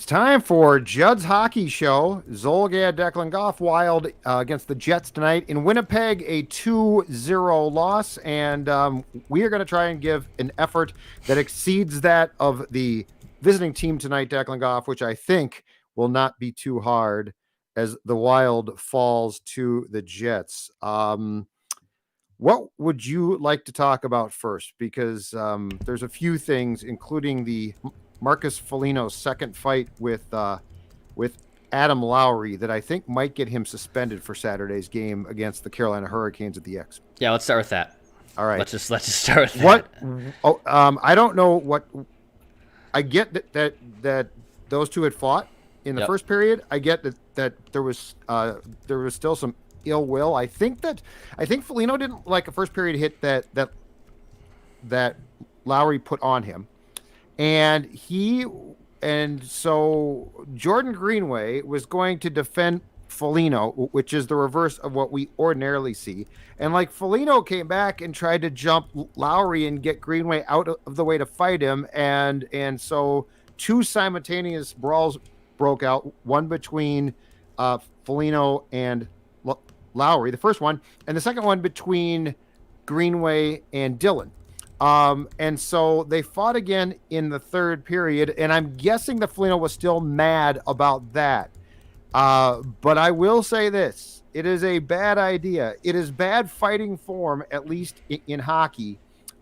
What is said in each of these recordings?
time for Judd's Hockey Show. Zolgad Declan Goff Wild against the Jets tonight. In Winnipeg, a 2-0 loss. And we are going to try and give an effort that exceeds that of the visiting team tonight, Declan Goff, which I think will not be too hard as the Wild falls to the Jets. What would you like to talk about first? Because there's a few things, including the Marcus Foligno's second fight with Adam Lowry, that I think might get him suspended for Saturday's game against the Carolina Hurricanes at the X. Yeah, let's start with that. All right, let's just start with that. I don't know what. I get that those two had fought in the first period. I get that there was still some ill will. I think Foligno didn't like a first period hit that Lowry put on him. And so Jordan Greenway was going to defend Foligno, which is the reverse of what we ordinarily see. And like Foligno came back and tried to jump Lowry and get Greenway out of the way to fight him. And so two simultaneous brawls broke out, one between Foligno and Lowry, the first one, and the second one between Greenway and Dillon. And so they fought again in the third period, and I'm guessing that Foligno was still mad about that. But I will say this, it is a bad idea. It is bad fighting form, at least in hockey,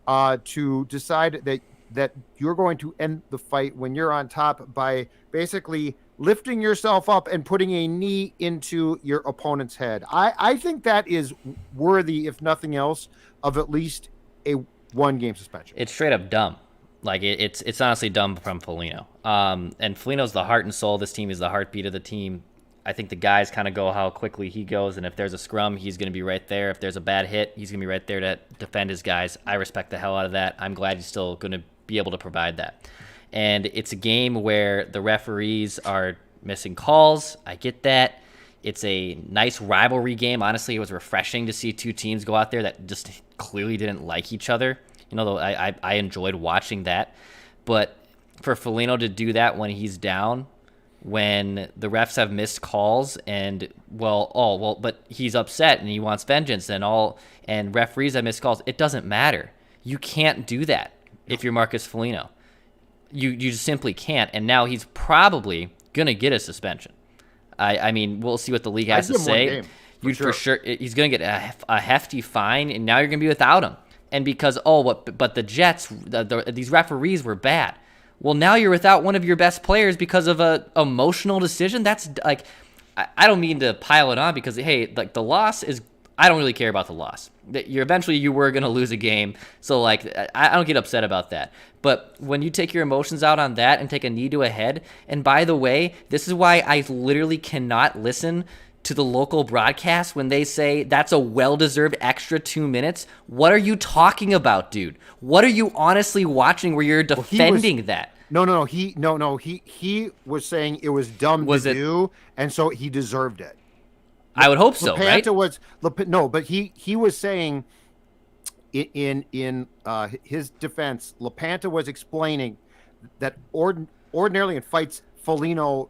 to decide that you're going to end the fight when you're on top by basically lifting yourself up and putting a knee into your opponent's head. I think that is worthy, if nothing else, of at least a one-game suspension. It's straight up dumb. Like it's honestly dumb from Foligno. And Foligno's the heart and soul of this team. He's the heartbeat of the team. I think the guys kind of go how quickly he goes, and if there's a scrum, he's going to be right there. If there's a bad hit, he's going to be right there to defend his guys. I respect the hell out of that. I'm glad he's still going to be able to provide that. And it's a game where the referees are missing calls. I get that. It's a nice rivalry game. Honestly, it was refreshing to see two teams go out there that just clearly didn't like each other. You know, I enjoyed watching that. But for Foligno to do that when he's down, when the refs have missed calls, and but he's upset and he wants vengeance, and referees have missed calls, it doesn't matter. You can't do that if you're Marcus Foligno. You just simply can't. And now he's probably going to get a suspension. I mean, we'll see what the league has to say. For sure, he's going to get a hefty fine, and now you're going to be without him. And because, but the Jets, these referees were bad. Well, now you're without one of your best players because of a emotional decision. That's like, I don't mean to pile it on because, hey, like the loss is, I don't really care about the loss. Eventually you were going to lose a game. So like, I don't get upset about that. But when you take your emotions out on that and take a knee to a head, and by the way, this is why I literally cannot listen to the local broadcast when they say that's a well-deserved extra 2 minutes. What are you talking about, dude? What are you honestly watching where you're defending that? No. He was saying it was dumb to do, and so he deserved it. I would hope so, right? But he was saying in his defense, LaPanta was explaining that ordinarily in fights, Foligno,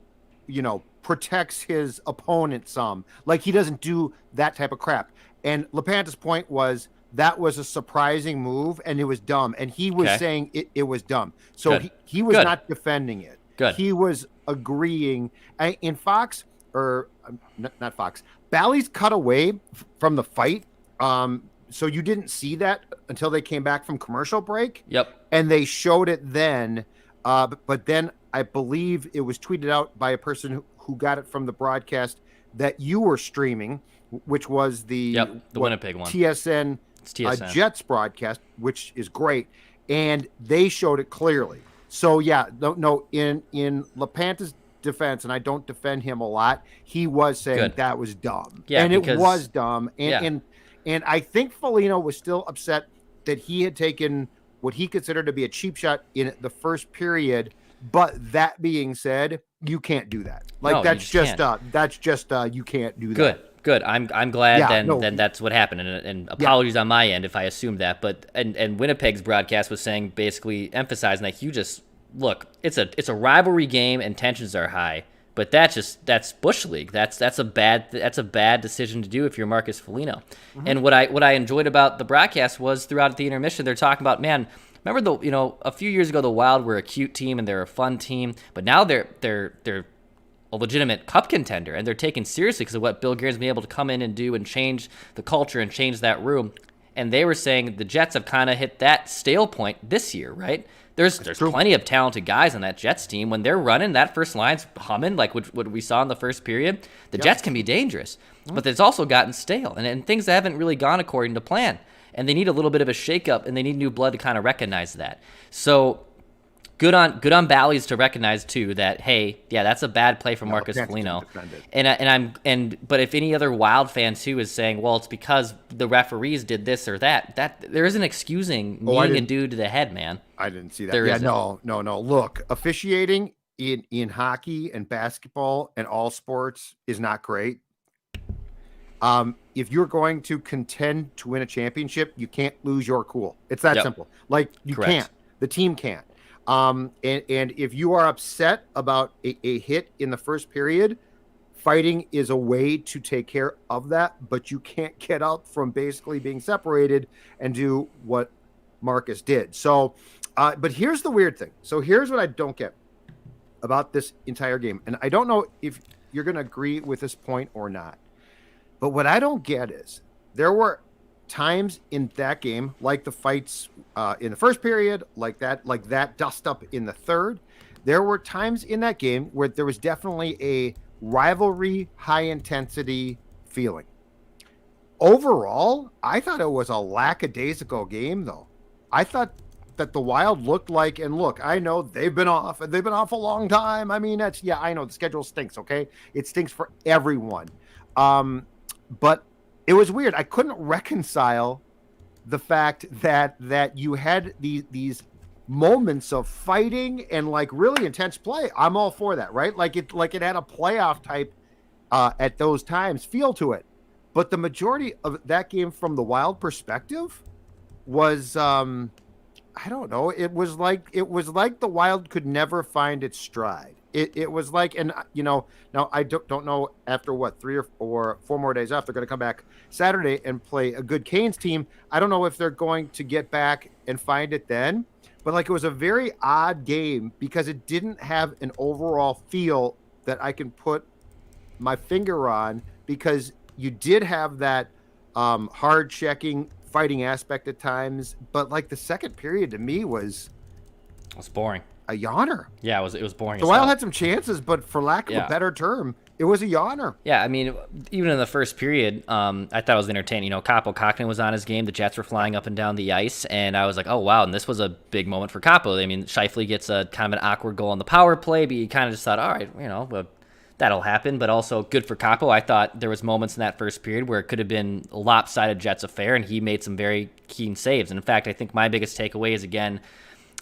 protects his opponent some. Like, he doesn't do that type of crap. And LaPanta's point was that was a surprising move, and it was dumb. And he was saying it was dumb. So he was not defending it. Good. He was agreeing. In Fox, or not Fox, Bally's cut away from the fight. So you didn't see that until they came back from commercial break. Yep. And they showed it then. But then I believe it was tweeted out by a person who got it from the broadcast that you were streaming, which was the Winnipeg one. TSN, Jets broadcast, which is great. And they showed it clearly. So yeah, no, in LaPanta's defense, and I don't defend him a lot, he was saying that was dumb. Yeah, and it was dumb. And I think Foligno was still upset that he had taken what he considered to be a cheap shot in the first period. But that being said, you can't do that. Like, that's just you can't do that. Good. I'm glad then that's what happened. And apologies on my end if I assumed that. But and Winnipeg's broadcast was saying, basically emphasizing that you just look, it's a rivalry game and tensions are high, but that's Bush League. That's a bad decision to do if you're Marcus Foligno. And what I enjoyed about the broadcast was throughout the intermission they're talking about, man, remember a few years ago the Wild were a cute team and they're a fun team, but now they're a legitimate cup contender and they're taken seriously because of what Bill Guerin's been able to come in and do and change the culture and change that room. And they were saying the Jets have kind of hit that stale point this year, right? There's plenty of talented guys on that Jets team. When they're running, that first line's humming, like what we saw in the first period. The Jets can be dangerous, but it's also gotten stale, and things haven't really gone according to plan. And they need a little bit of a shakeup, and they need new blood to kind of recognize that. So good on Bally's to recognize too that, hey, yeah, that's a bad play from Marcus Foligno. But if any other Wild fan too is saying, well, it's because the referees did this or that there isn't excusing kneeing a dude to the head, man. I didn't see that. No. Look, officiating in hockey and basketball and all sports is not great. If you're going to contend to win a championship, you can't lose your cool. It's that simple. Like you can't. The team can't. And if you are upset about a hit in the first period, fighting is a way to take care of that, but you can't get up from basically being separated and do what Marcus did. So, but here's the weird thing. So here's what I don't get about this entire game. And I don't know if you're going to agree with this point or not, but what I don't get is there were times in that game, like the fights in the first period, like that dust up in the third. There were times in that game where there was definitely a rivalry, high intensity feeling. Overall, I thought it was a lackadaisical game, though. I thought that the Wild looked like, and look, I know they've been off a long time. I mean, I know the schedule stinks. Okay. It stinks for everyone. But it was weird. I couldn't reconcile the fact that you had these moments of fighting and like really intense play. I'm all for that, right? Like it had a playoff type at those times feel to it. But the majority of that game from the Wild perspective was I don't know. It was like the Wild could never find its stride. It was like, and now I don't know after what 3 or 4 more days off, they're going to come back Saturday and play a good Canes team. I don't know if they're going to get back and find it then, but like it was a very odd game because it didn't have an overall feel that I can put my finger on, because you did have that hard checking fighting aspect at times, but like the second period to me was boring. A yawner. Yeah, it was boring. The Wild had some chances, but for lack of a better term, it was a yawner. Yeah, I mean, even in the first period, I thought it was entertaining. Kaapo Kahonken was on his game. The Jets were flying up and down the ice, and I was like, oh, wow, and this was a big moment for Kaapo. I mean, Scheifele gets a kind of an awkward goal on the power play, but you kind of just thought, all right, well, that'll happen, but also good for Kaapo. I thought there was moments in that first period where it could have been a lopsided Jets affair, and he made some very keen saves. And in fact, I think my biggest takeaway is, again,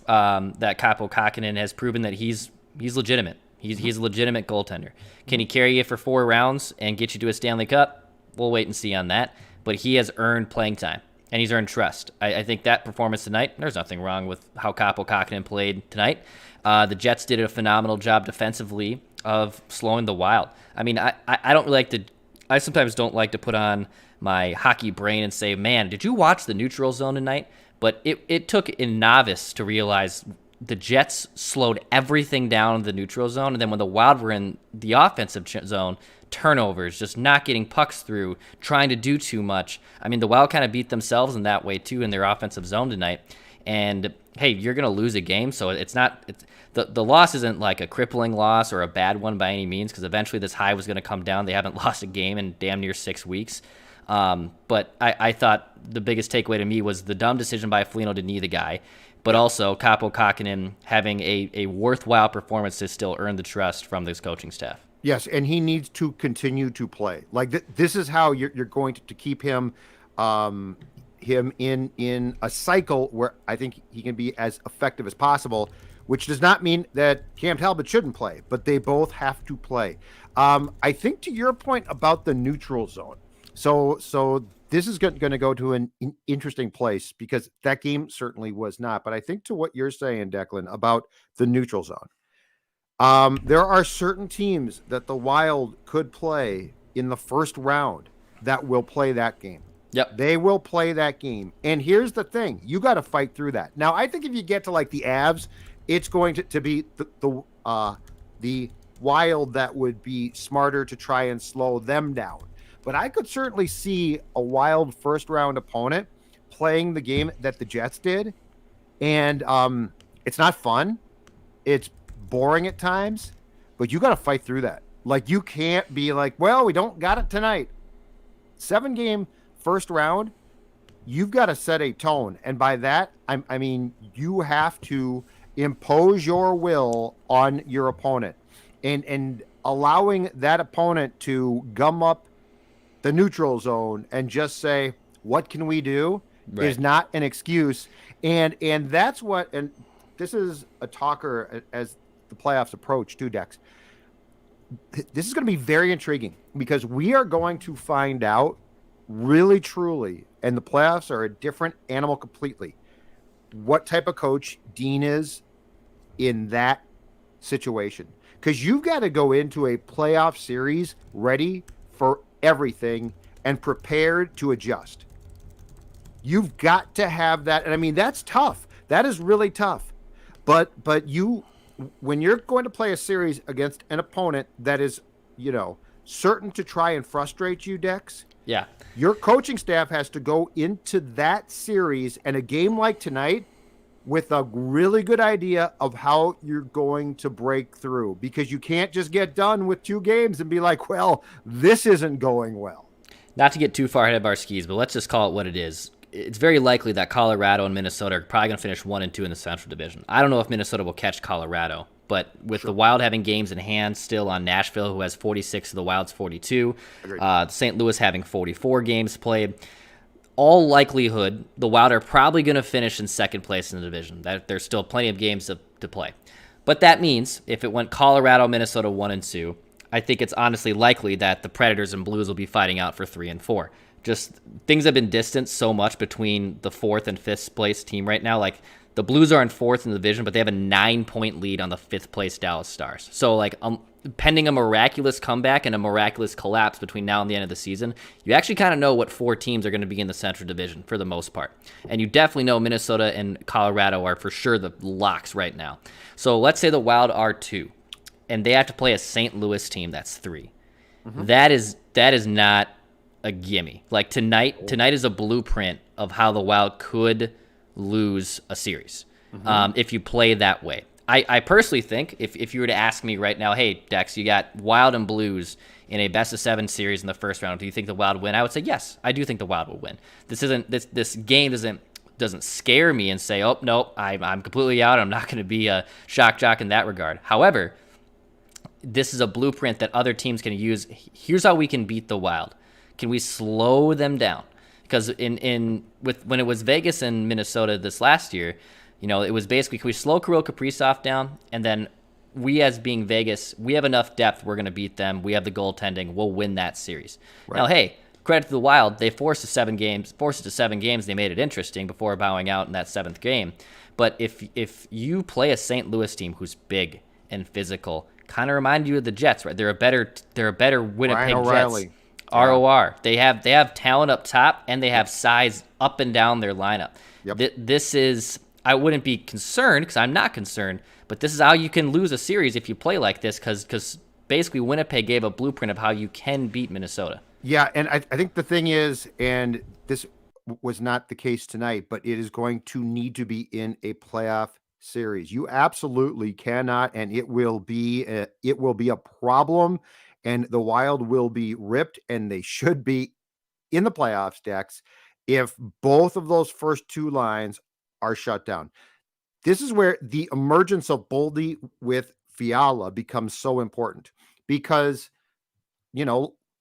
that Kaapo Kahonken has proven that he's legitimate. He's a legitimate goaltender. Can he carry you for 4 rounds and get you to a Stanley Cup? We'll wait and see on that. But he has earned playing time, and he's earned trust. I think that performance tonight, there's nothing wrong with how Kaapo Kahonken played tonight. The Jets did a phenomenal job defensively of slowing the Wild. I mean, I don't really like to. I sometimes don't like to put on my hockey brain and say, man, did you watch the neutral zone tonight? But it took a novice to realize the Jets slowed everything down in the neutral zone. And then when the Wild were in the offensive zone, turnovers, just not getting pucks through, trying to do too much. I mean, the Wild kind of beat themselves in that way, too, in their offensive zone tonight. And, hey, you're going to lose a game, so it's not the loss isn't like a crippling loss or a bad one by any means, because eventually this high was going to come down. They haven't lost a game in damn near 6 weeks. But I thought the biggest takeaway to me was the dumb decision by Foligno to knee the guy, but also Kaapo Kahonken having a worthwhile performance to still earn the trust from this coaching staff. Yes, and he needs to continue to play. Like this is how you're going to keep him in a cycle where I think he can be as effective as possible, which does not mean that Cam Talbot shouldn't play, but they both have to play. I think to your point about the neutral zone, so this is going to go to an interesting place because that game certainly was not. But I think to what you're saying, Declan, about the neutral zone, there are certain teams that the Wild could play in the first round that will play that game. Yep. They will play that game. And here's the thing. You got to fight through that. Now, I think if you get to like the Avs, it's going to be the Wild that would be smarter to try and slow them down. But I could certainly see a Wild first round opponent playing the game that the Jets did. And it's not fun. It's boring at times, but you got to fight through that. Like, you can't be like, well, we don't got it tonight. 7-game first round, you've got to set a tone. And by that, I mean, you have to impose your will on your opponent, and allowing that opponent to gum up the neutral zone and just say, what can we do? Right. Is not an excuse. And that's what, and this is a talker as the playoffs approach too, Dex. This is going to be very intriguing because we are going to find out really truly, and the playoffs are a different animal completely, what type of coach Dean is in that situation. Because you've got to go into a playoff series ready for everything and prepared to adjust. You've got to have that. And I mean, that's tough. That is really tough. But you, when you're going to play a series against an opponent that is, certain to try and frustrate you, Dex. Yeah. Your coaching staff has to go into that series and a game like tonight with a really good idea of how you're going to break through, because you can't just get done with 2 games and be like, well, this isn't going well. Not to get too far ahead of our skis, but let's just call it what it is. It's very likely that Colorado and Minnesota are probably going to finish 1 and 2 in the Central Division. I don't know if Minnesota will catch Colorado, but with the Wild having games in hand still on Nashville, who has 46 of the Wild's 42, St. Louis having 44 games played, all likelihood, the Wild are probably going to finish in second place in the division. There's still plenty of games to play. But that means if it went Colorado, Minnesota 1 and 2, I think it's honestly likely that the Predators and Blues will be fighting out for 3 and 4. Just things have been distanced so much between the 4th and 5th place team right now. Like, the Blues are in 4th in the division, but they have a 9-point lead on the 5th place Dallas Stars. So, like, pending a miraculous comeback and a miraculous collapse between now and the end of the season, you actually kind of know what 4 teams are going to be in the Central Division for the most part. And you definitely know Minnesota and Colorado are for sure the locks right now. So let's say the Wild are 2, and they have to play a St. Louis team that's 3. Mm-hmm. That is not a gimme. Like, tonight is a blueprint of how the Wild could lose a series if you play that way. I personally think if you were to ask me right now, hey, Dex, you got Wild and Blues in a best-of-7 series in the first round. Do you think the Wild win? I would say yes. I do think the Wild will win. This game doesn't scare me and say, oh no, I'm completely out. I'm not going to be a shock jock in that regard. However, this is a blueprint that other teams can use. Here's how we can beat the Wild. Can we slow them down? Because when it was Vegas and Minnesota this last year, it was basically, can we slow Kirill Kaprizov down? And then we, as being Vegas, we have enough depth. We're going to beat them. We have the goaltending. We'll win that series. Right. Now, hey, credit to the Wild. They forced it to 7 games. They made it interesting before bowing out in that 7th game. But if you play a St. Louis team who's big and physical, kind of remind you of the Jets, right? They're a better Winnipeg Jets. ROR. They have talent up top, and they have size up and down their lineup. Yep. This is, I wouldn't be concerned because I'm not concerned, but this is how you can lose a series if you play like this, because basically Winnipeg gave a blueprint of how you can beat Minnesota. Yeah, and I think the thing is, and this was not the case tonight, but it is going to need to be in a playoff series. You absolutely cannot, and it will be a problem. And the Wild will be ripped, and they should be in the playoffs, Dex, if both of those first 2 lines are shut down. This is where the emergence of Boldy with Fiala becomes so important because,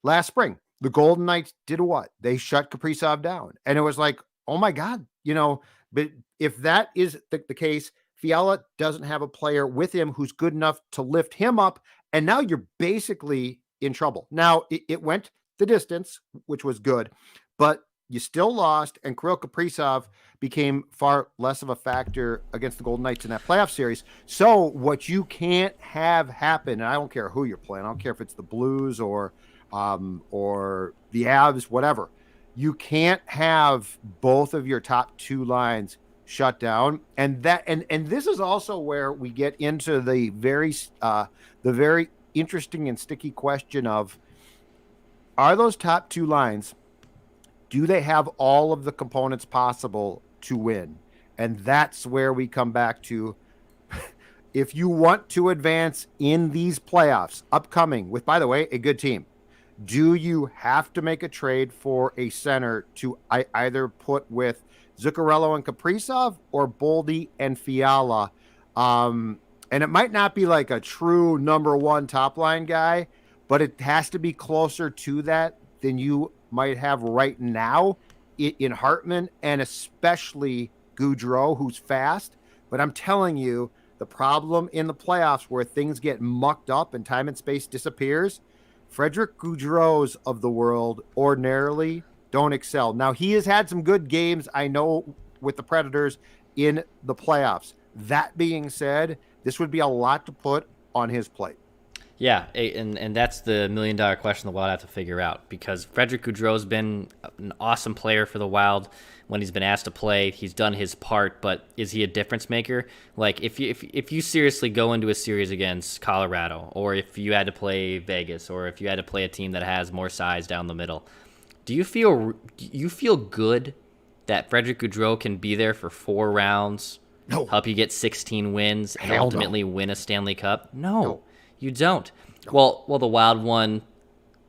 last spring, the Golden Knights did what? They shut Kaprizov down. And it was like, oh my God, but if that is the case, Fiala doesn't have a player with him who's good enough to lift him up. And now you're basically in trouble. Now, it went the distance, which was good, but You still lost, and Kirill Kaprizov became far less of a factor against the Golden Knights in that playoff series. So what you can't have happen, and I don't care who you're playing, I don't care if it's the Blues or the Avs, whatever. You can't have both of your top two lines shut down, and this is also where we get into the very interesting and sticky question of, are those top two lines, do they have all of the components possible to win? And that's where we come back to, if you want to advance in these playoffs upcoming with, by the way, a good team, do you have to make a trade for a center to either put with Zuccarello and Kaprizov or Boldy and Fiala? And it might not be like a true number one top line guy, but it has to be closer to that than you might have right now in Hartman, and especially Gaudreau, who's fast. But I'm telling you, the problem in the playoffs where things get mucked up and time and space disappears, Frederick Gaudreau's of the world ordinarily don't excel. Now, he has had some good games, I know, with the Predators in the playoffs. That being said, this would be a lot to put on his plate. Yeah, and that's the $1,000,000 question the Wild have to figure out, because Frederick Gaudreau's been an awesome player for the Wild when he's been asked to play. He's done his part, but is he a difference maker? Like, if you seriously go into a series against Colorado, or if you had to play Vegas, or if you had to play a team that has more size down the middle, do you feel good that Frederick Gaudreau can be there for 4 rounds, No. help you get 16 wins, and Hell ultimately no. win a Stanley Cup? No. You don't. No. Well, the Wild won,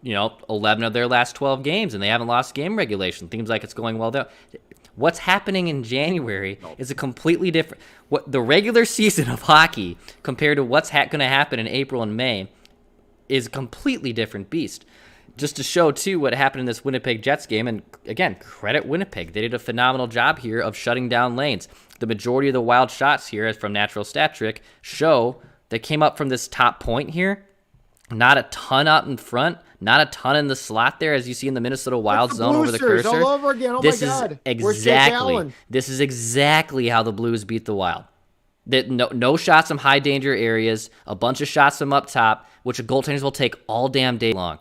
11 of their last 12 games, and they haven't lost game regulation. Seems like it's going well there. What's happening in January is a completely different. What the regular season of hockey compared to what's going to happen in April and May is a completely different beast. Just to show too what happened in this Winnipeg Jets game, and again, credit Winnipeg. They did a phenomenal job here of shutting down lanes. The majority of the Wild shots here, as from Natural Stat Trick, show that came up from this top point here. Not a ton out in front, not a ton in the slot there, as you see in the Minnesota Wild zone over the cursor. All over again. Oh this my God. This is exactly how the Blues beat the Wild. No shots from high danger areas, a bunch of shots from up top, which goaltenders will take all damn day long.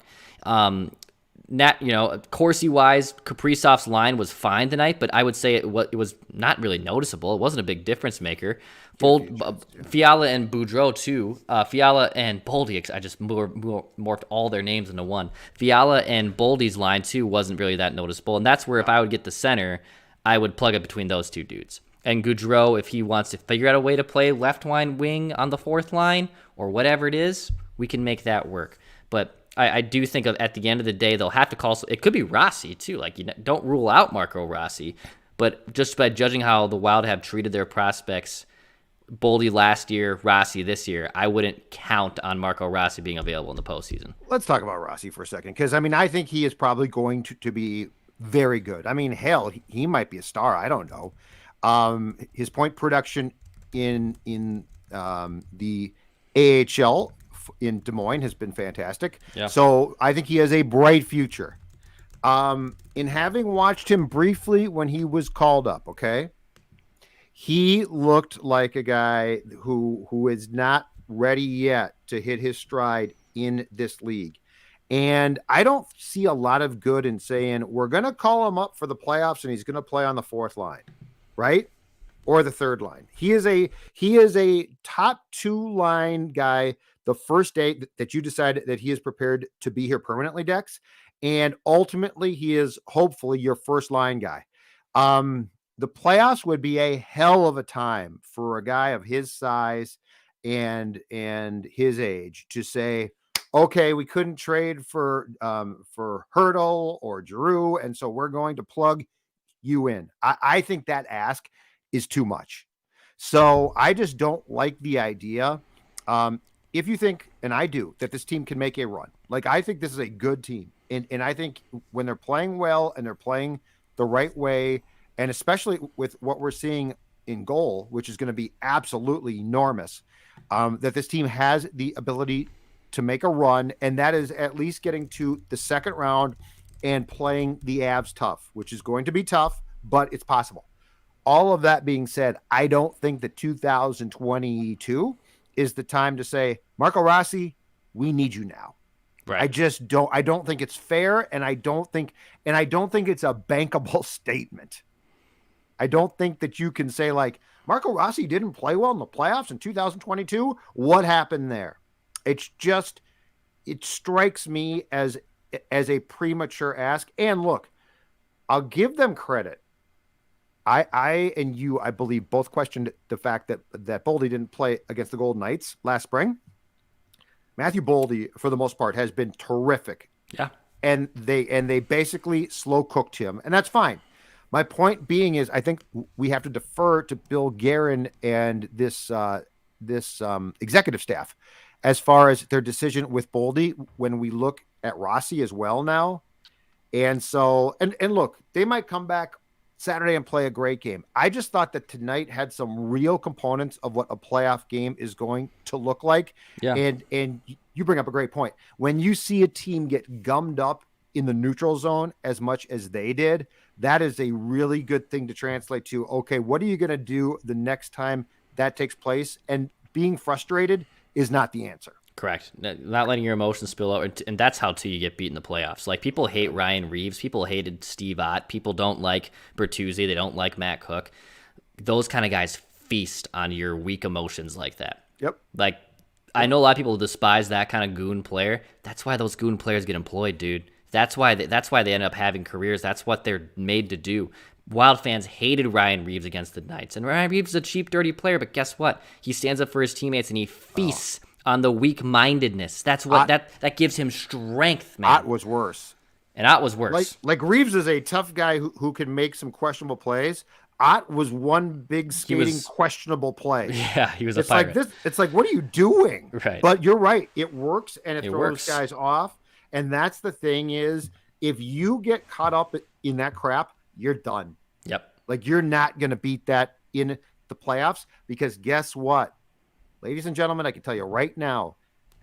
Corsi wise, Kaprizov's line was fine tonight, but I would say it was not really noticeable. It wasn't a big difference maker. Fiala and Boudreau too. Fiala and Boldy. I just morphed all their names into one. Fiala and Boldy's line too wasn't really that noticeable, and that's where if I would get the center, I would plug it between those two dudes. And Gaudreau, if he wants to figure out a way to play left wing on the fourth line or whatever it is, we can make that work. But I do think at the end of the day, they'll have to call. It could be Rossi too. Like, don't rule out Marco Rossi, but just by judging how the Wild have treated their prospects, Boldy last year, Rossi this year, I wouldn't count on Marco Rossi being available in the postseason. Let's talk about Rossi for a second, because I think he is probably going to be very good. I mean, hell, he might be a star. I don't know. His point production in the AHL in Des Moines has been fantastic. Yeah. So I think he has a bright future. In having watched him briefly when he was called up, okay, he looked like a guy who is not ready yet to hit his stride in this league. And I don't see a lot of good in saying we're going to call him up for the playoffs and he's going to play on the fourth line, right? Or the third line. He is a top 2 line guy the first day that you decide that he is prepared to be here permanently, Dex. And ultimately, he is hopefully your first line guy. The playoffs would be a hell of a time for a guy of his size and his age to say, okay, we couldn't trade for Hurdle or Giroux, and so we're going to plug you in. I think that ask is too much. So I just don't like the idea. If you think, and I do, that this team can make a run, like I think this is a good team. And I think when they're playing well and they're playing the right way, and especially with what we're seeing in goal, which is going to be absolutely enormous, that this team has the ability to make a run, and that is at least getting to the second round and playing the Avs tough, which is going to be tough, but it's possible. All of that being said, I don't think that 2022 is the time to say, Marco Rossi, we need you now. Right. I don't think it's fair, and I don't think it's a bankable statement. I don't think that you can say, like, Marco Rossi didn't play well in the playoffs in 2022. What happened there? It's just, it strikes me as a premature ask. And look, I'll give them credit. I and you, I believe, both questioned the fact that Boldy didn't play against the Golden Knights last spring. Matthew Boldy, for the most part, has been terrific. Yeah. And they basically slow cooked him, and that's fine. My point being is, I think we have to defer to Bill Guerin and this executive staff as far as their decision with Boldy when we look at Rossi as well now. And so, and look, they might come back Saturday and play a great game. I just thought that tonight had some real components of what a playoff game is going to look like. Yeah. And you bring up a great point. When you see a team get gummed up in the neutral zone as much as they did, that is a really good thing to translate to, okay, what are you going to do the next time that takes place? And being frustrated is not the answer. Correct. Not letting your emotions spill out. And that's how, too, you get beat in the playoffs. Like, people hate Ryan Reeves. People hated Steve Ott. People don't like Bertuzzi. They don't like Matt Cook. Those kind of guys feast on your weak emotions like that. Yep. Like, I know a lot of people despise that kind of goon player. That's why those goon players get employed, dude. That's why they end up having careers. That's what they're made to do. Wild fans hated Ryan Reeves against the Knights. And Ryan Reeves is a cheap, dirty player, but guess what? He stands up for his teammates and he feasts on the weak-mindedness. That's what that gives him strength, man. Ott was worse. And Ott was worse. Like Reeves is a tough guy who can make some questionable plays. Ott was one big skating questionable play. Yeah, he was a pirate. Like this. It's like, what are you doing? Right. But you're right. It works, and it throws works. guys off. And that's the thing is, if you get caught up in that crap, you're done. Yep. Like, you're not going to beat that in the playoffs, because guess what? Ladies and gentlemen, I can tell you right now,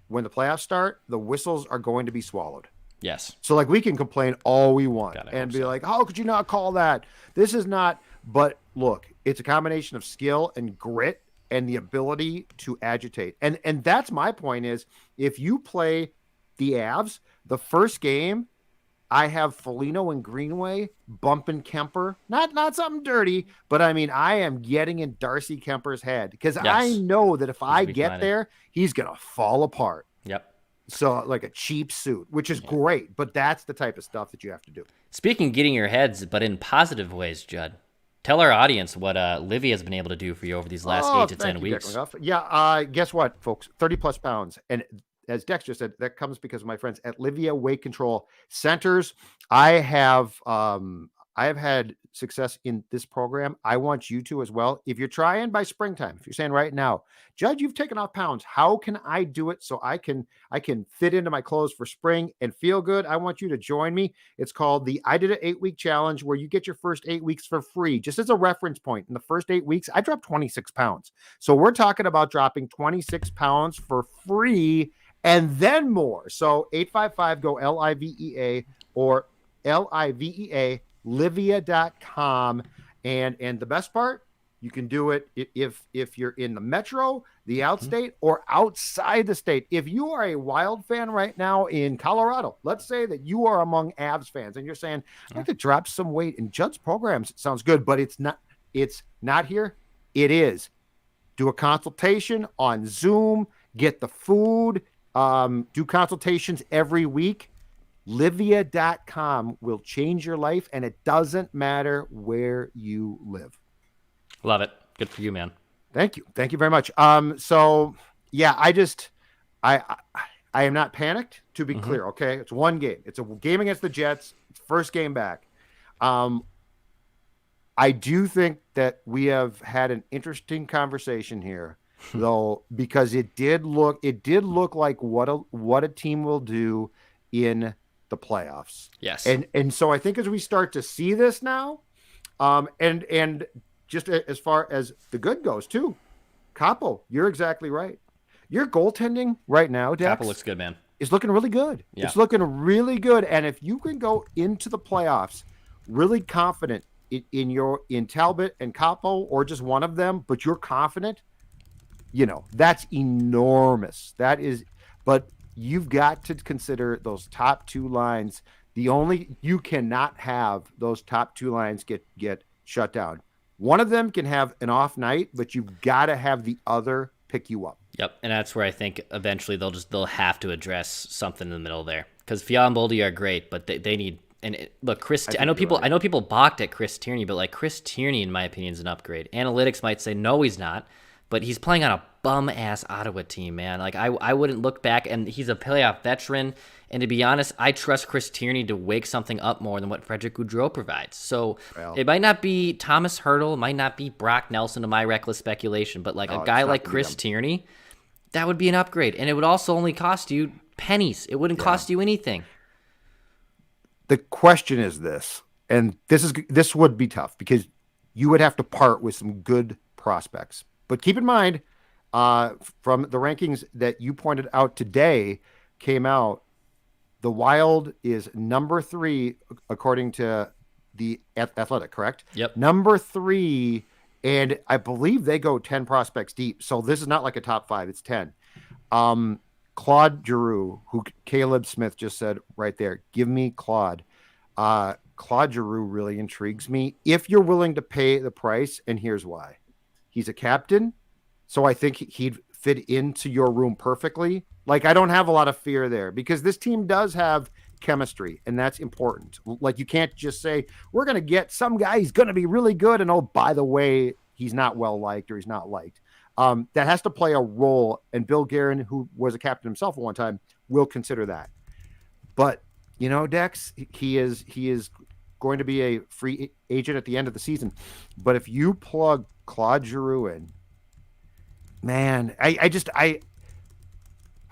when the playoffs start, the whistles are going to be swallowed. Yes. So, like, we can complain all we want and be like, how could you not call that? This is not. But look, it's a combination of skill and grit and the ability to agitate. And that's my point is, if you play the Avs, the first game, I have Foligno and Greenway bumping Kemper. Not something dirty, but I mean, I am getting in Darcy Kemper's head, because I know that if I get there, he's going to fall apart. Yep. So, like a cheap suit, which is great, but that's the type of stuff that you have to do. Speaking of getting your heads, but in positive ways, Judd, tell our audience what Livy has been able to do for you over these last 8 to 10 weeks. Yeah, guess what, folks? 30-plus pounds. And as Dexter said, that comes because of my friends at Livia Weight Control Centers. I have had success in this program. I want you to as well. If you're trying by springtime, if you're saying right now, Judge, you've taken off pounds, how can I do it so I can fit into my clothes for spring and feel good? I want you to join me. It's called the I Did It 8-Week Challenge, where you get your first 8 weeks for free. Just as a reference point, in the first 8 weeks, I dropped 26 pounds. So we're talking about dropping 26 pounds for free and then more. So 855 go LIVEA or LIVEA Livia.com. And the best part, you can do it if you're in the metro, the outstate, or outside the state. If you are a Wild fan right now in Colorado, let's say that you are among Avs fans and you're saying, I'd like to drop some weight in Judd's programs. It sounds good, but it's not here. It is. Do a consultation on Zoom, get the food, do consultations every week. Livia.com will change your life, and it doesn't matter where you live. Love it. Good for you, man. Thank you. Thank you very much. So yeah, I am not panicked, to be clear. Okay. It's one game. It's a game against the Jets. It's first game back. I do think that we have had an interesting conversation here, though, because it did look like what a team will do in the playoffs. Yes. And so I think as we start to see this now, and just as far as the good goes too, Kaapo, you're exactly right. Your goaltending right now, Dex, Kaapo looks good, man. is looking really good. Yeah. It's looking really good. And if you can go into the playoffs really confident in Talbot and Kaapo, or just one of them, but you're confident, that's enormous. That is, but you've got to consider those top two lines. You cannot have those top two lines get shut down. One of them can have an off night, but you've got to have the other pick you up. Yep, and that's where I think eventually they'll have to address something in the middle there, because Fiala and Boldy are great, but they need. And look, I know people balked at Chris Tierney, but like Chris Tierney, in my opinion, is an upgrade. Analytics might say no, he's not, but he's playing on a bum ass Ottawa team, man. Like I wouldn't look back, and he's a playoff veteran. And to be honest, I trust Chris Tierney to wake something up more than what Frederick Gaudreau provides. So it might not be Thomas Hertl, it might not be Brock Nelson, to my reckless speculation, but like a guy like Chris Tierney, that would be an upgrade, and it would also only cost you pennies. It wouldn't cost you anything. The question is this, and this would be tough because you would have to part with some good prospects. But keep in mind, from the rankings that you pointed out today came out, the Wild is number 3 according to the Athletic, correct? Yep. Number 3, and I believe they go 10 prospects deep. So this is not like a top 5; it's 10. Claude Giroux, who Caleb Smith just said right there, give me Claude. Claude Giroux really intrigues me if you're willing to pay the price, and here's why. He's a captain, so I think he'd fit into your room perfectly. Like, I don't have a lot of fear there because this team does have chemistry, and that's important. Like, you can't just say, we're going to get some guy, he's going to be really good, and oh, by the way, he's not well-liked or he's not liked. That has to play a role, and Bill Guerin, who was a captain himself at one time, will consider that. But, Dex, he is going to be a free agent at the end of the season. But if you plug Claude Giroux in, man,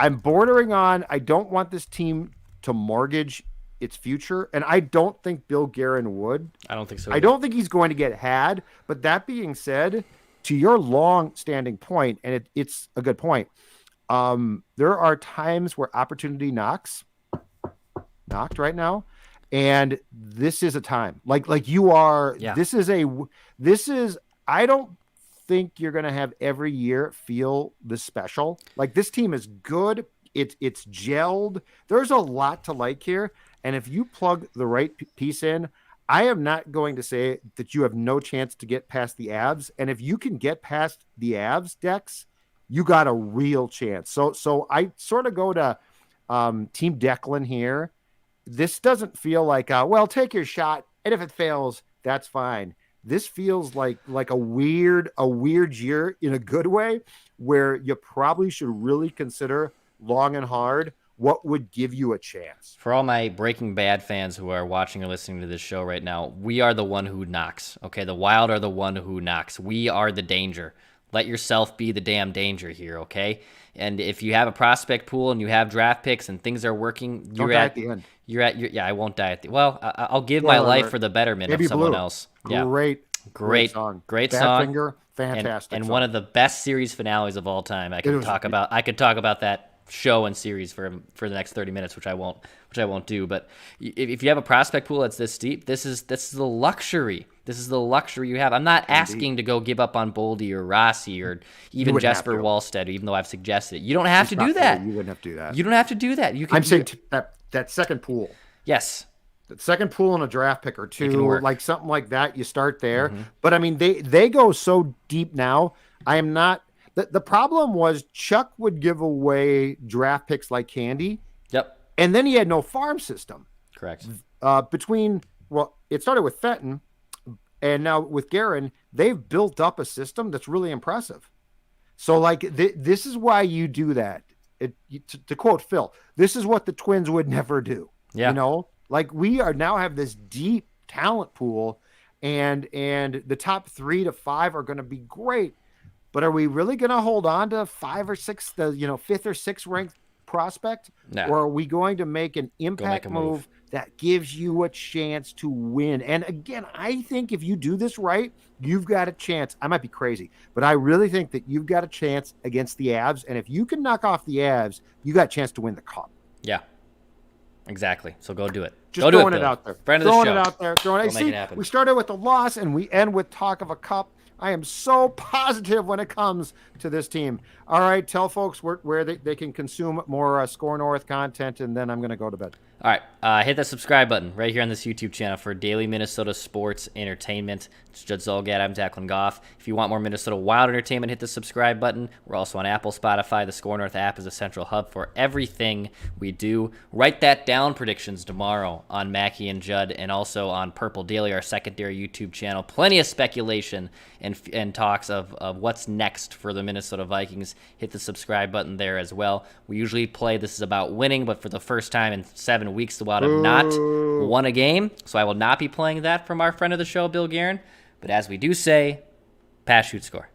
I'm bordering on, I don't want this team to mortgage its future, and I don't think Bill Guerin would. I don't think so. I don't think he's going to get had. But that being said, to your long-standing point, and it's a good point, there are times where opportunity knocked right now, and this is a time. Like you are. Yeah. This is. I don't think you're going to have every year feel this special. Like, this team is good. It's gelled. There's a lot to like here, and if you plug the right piece in, I am not going to say that you have no chance to get past the Avs. And if you can get past the Avs, Dex, you got a real chance. So I sort of go to Team Declan here. This doesn't feel like, well, take your shot, and if it fails, that's fine. This feels like a weird year in a good way, where you probably should really consider long and hard what would give you a chance. For all my Breaking Bad fans who are watching or listening to this show right now, we are the one who knocks. Okay, the Wild are the one who knocks. We are the danger. Let yourself be the damn danger here, okay? And if you have a prospect pool and you have draft picks and things are working, Don't die at the end. I won't die at the. Well, I'll give my life for the betterment of someone else. Yeah. Great song. Great song. Finger, fantastic. And song. One of the best series finales of all time. I could talk about that show and series for the next 30 minutes, which I won't do. But if you have a prospect pool that's this deep, this is the luxury. This is the luxury you have. I'm not asking to go give up on Boldy or Rossi or even Jesper Wallstedt, even though I've suggested it. You don't have to do that. You wouldn't have to do that. You don't have to do that. I'm saying that second pool. Yes. The second pool and a draft pick or two, like something like that, you start there. Mm-hmm. But I mean, they go so deep now. I am not. The problem was Chuck would give away draft picks like candy. Yep. And then he had no farm system. Correct. It started with Fenton, and now with Guerin, they've built up a system that's really impressive. So, like, this is why you do that. To quote Phil, this is what the Twins would never do. Yeah. Like, we are now have this deep talent pool, and the top 3 to 5 are going to be great. But are we really going to hold on to 5 or 6, the 5th or 6th ranked prospect? No. Or are we going to make an impact move that gives you a chance to win? And again, I think if you do this right, you've got a chance. I might be crazy, but I really think that you've got a chance against the Avs. And if you can knock off the Avs, you got a chance to win the cup. Yeah, exactly. So go do it. Just Go do throwing it, it Bill. out there. Friend of the Throwing show. it out there. Throwing it. Go make See, it happen. we started with a loss and we end with talk of a cup. I am so positive when it comes to this team. All right, tell folks where they can consume more Score North content, and then I'm going to go to bed. All right, hit that subscribe button right here on this YouTube channel for daily Minnesota sports entertainment. It's Judd Zolgad. I'm Declan Goff. If you want more Minnesota Wild entertainment, hit the subscribe button. We're also on Apple, Spotify. The Score North app is a central hub for everything we do. Write that down. Predictions tomorrow on Mackie and Judd, and also on Purple Daily, our secondary YouTube channel. Plenty of speculation and talks of what's next for the Minnesota Vikings. Hit the subscribe button there as well. We usually play This Is About Winning, but for the first time in 7 weeks, the Wild have not won a game, so I will not be playing that from our friend of the show, Bill Guerin. But as we do say, pass, shoot, score.